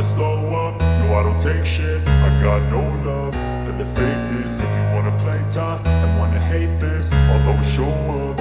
slow up, no I don't take shit. I got no love for the fakeness. If you wanna play tough and wanna hate this, I'll always show up.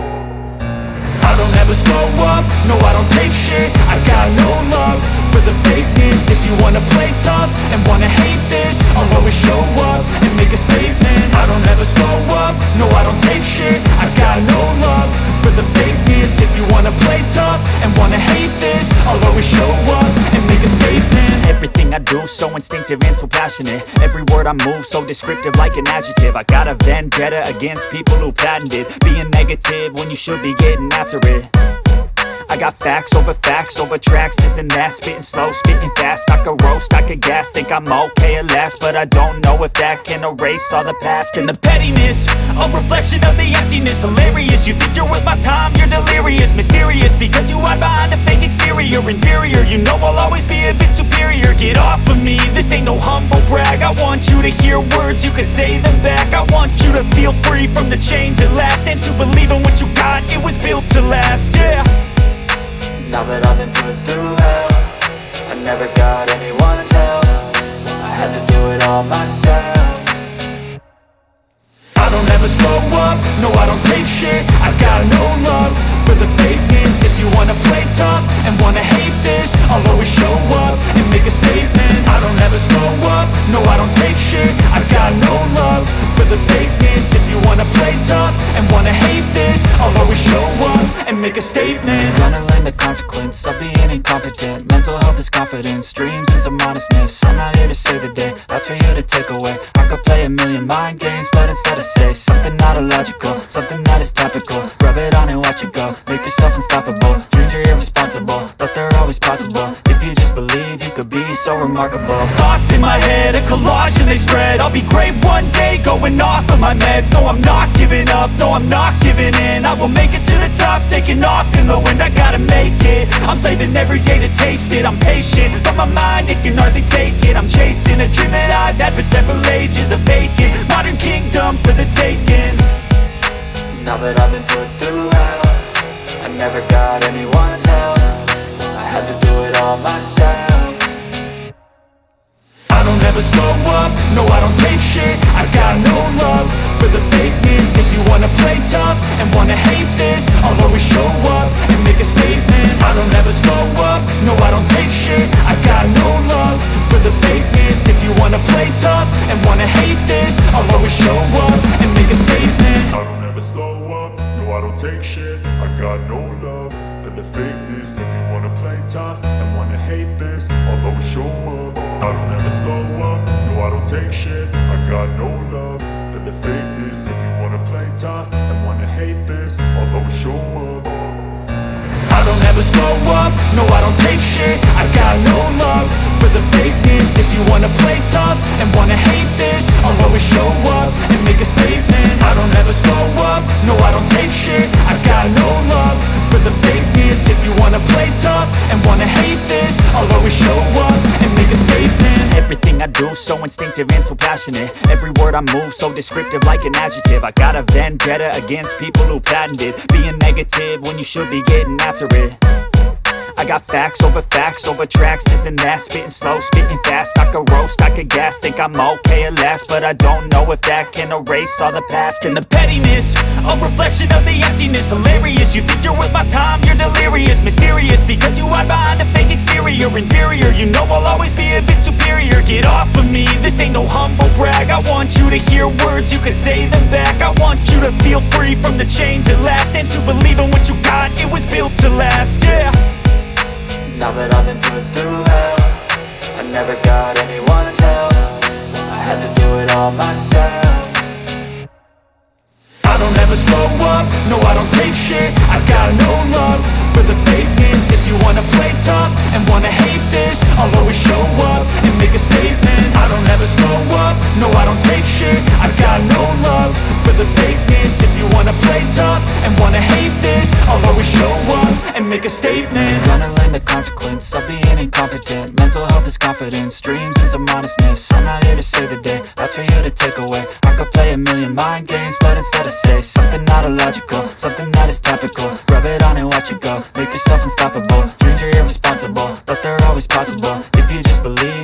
I don't ever slow up, no I don't take shit. I got no love for the fakeness. If you wanna play tough and wanna hate this, I'll always show up and make a statement. I don't ever slow up, no I don't take shit. I got no love for the fakeness. If you wanna play tough and wanna hate this, I'll always show up and make a statement. Everything I do so instinctive and so passionate. Every word I move so descriptive like an adjective. I got a vendetta against people who patented being negative when you should be getting after it. I got facts over tracks, this and that. Spitting slow, spitting fast. I could roast, I could gas. Think I'm okay at last, but I don't know if that can erase all the past. And the pettiness, a reflection of the emptiness. Hilarious, you think you're worth my time, you're delirious. Mysterious, because you hide behind a fake exterior. Inferior, you know I'll always be a bit superior. Get off of me, this ain't no humble brag. I want you to hear words, you can say them back. I want you to feel free from the chains at last, and to believe in what you got, it was built to last, yeah. Now that I've been put through hell, I never got anyone's help. I had to do it all myself. I don't ever slow up, no I don't take shit. I got no love for the fakeness. If you wanna play tough and wanna hate this, I'll always show up and make a statement. I don't ever slow up, no I don't take shit. I got no love for the fakeness. If you wanna play tough and wanna hate this, I'll always show up and make a statement. Gonna learn the consequence of being incompetent. Mental health is confidence, dreams into modestness. I'm not here to save the day, that's for you to take away. I could play a million mind games, but instead I say something not illogical, something that is topical. Rub it on and watch it go, make yourself unstoppable. Dreams are irresponsible, but they're always possible. If you just believe, you could be so remarkable. Thoughts in my head, a collage and they spread. I'll be great one day, going off of my meds. No, I'm not giving up, no, I'm not giving in. I will make it to the top, taking off in the wind. I gotta make it, I'm saving every day to taste it. I'm patient, but my mind, it can hardly take it. I'm chasing a dream that I've had for several ages. A vacant, modern kingdom for the taking. Now that I've been put through hell, I never got anyone's help. I had to do it all myself. I don't ever slow up, no I don't take shit. I got no love for the fakeness. If you wanna play tough and wanna hate this, I'll always show up and make a statement. I don't ever slow up, no I don't take shit. I got no love for the fakeness. If you wanna play tough and wanna hate this, I'll always show up and make a statement. I don't ever slow up, no I don't take shit. I got no love for the fakeness. If you wanna play tough and wanna hate this, I'll always show up. I don't ever slow up, no I don't take shit. I got no love for the fakeness. If you wanna play tough and wanna hate this, I'll always show up. I don't ever slow up, no I don't take shit. I got no love for the fakeness. If you wanna play tough and wanna hate this, I'll always show up and make a statement. I don't ever slow up, no I don't take shit. I got no love for the fakeness. If you wanna play tough and wanna hate this, I'll always show up and make a statement. Everything I do so instinctive and so passionate. Every word I move so descriptive like an adjective. I got a vendetta against people who patented being negative when you should be getting after it. I got facts over tracks, this and that. Spitting slow, spitting fast. I could roast, I could gas. Think I'm okay at last, but I don't know if that can erase all the past. And the pettiness, a reflection of the emptiness. Hilarious, you think you're worth my time, you're delirious. Mysterious, because you hide behind a fake exterior. Inferior, you know I'll always be a bit superior. Get off of me, this ain't no humble brag. I want you to hear words, you can say them back. I want you to feel free from the chains at last, and to believe in what you got, it was built to last, yeah. Now that I've been put through hell, I never got anyone's help. I had to do it all myself. I don't ever slow up, no I don't take shit. I got no love for the fakeness. If you wanna play tough and wanna hate this, I'll always show up and make a statement. I don't ever slow up, no I don't take shit. I got no love for the fakeness. If you wanna play tough and wanna hate this, I'll always show up and make a statement. Gonna learn the consequence of being incompetent. Mental health is confidence, dreams into modestness. I'm not here to save the day, that's for you to take away. I could play a million mind games, but instead I say something not illogical, something that is topical. Rub it on and watch it go, make yourself unstoppable. Dreams are irresponsible, but they're always possible. If you just believe,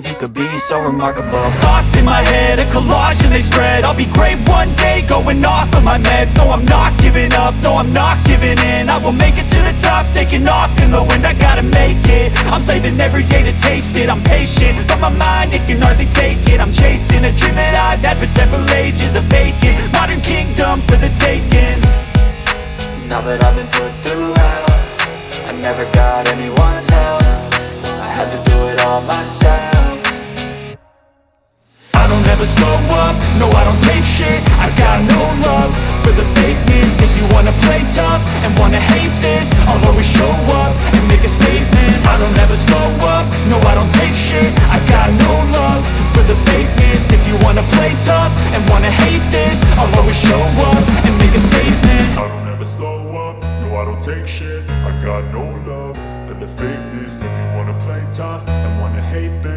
so remarkable. Thoughts in my head, a collage and they spread. I'll be great one day, going off of my meds. No, I'm not giving up, no, I'm not giving in. I will make it to the top, taking off in the wind. I gotta make it, I'm saving every day to taste it. I'm patient, but my mind, it can hardly take it. I'm chasing a dream that I've had for several ages. A vacant, modern kingdom for the taking. Now that I've been put through hell, I never got anyone's help. I had to do it all myself. I don't ever slow up, no I don't take shit. I got no love for the fakeness. If you wanna play tough and wanna hate this, I'll always show up and make a statement. I don't ever slow up, no I don't take shit. I got no love for the fakeness. If you wanna play tough and wanna hate this, I'll always show up and make a statement. I don't ever slow up, no I don't take shit. I got no love for the fakeness. If you wanna play tough and wanna hate this,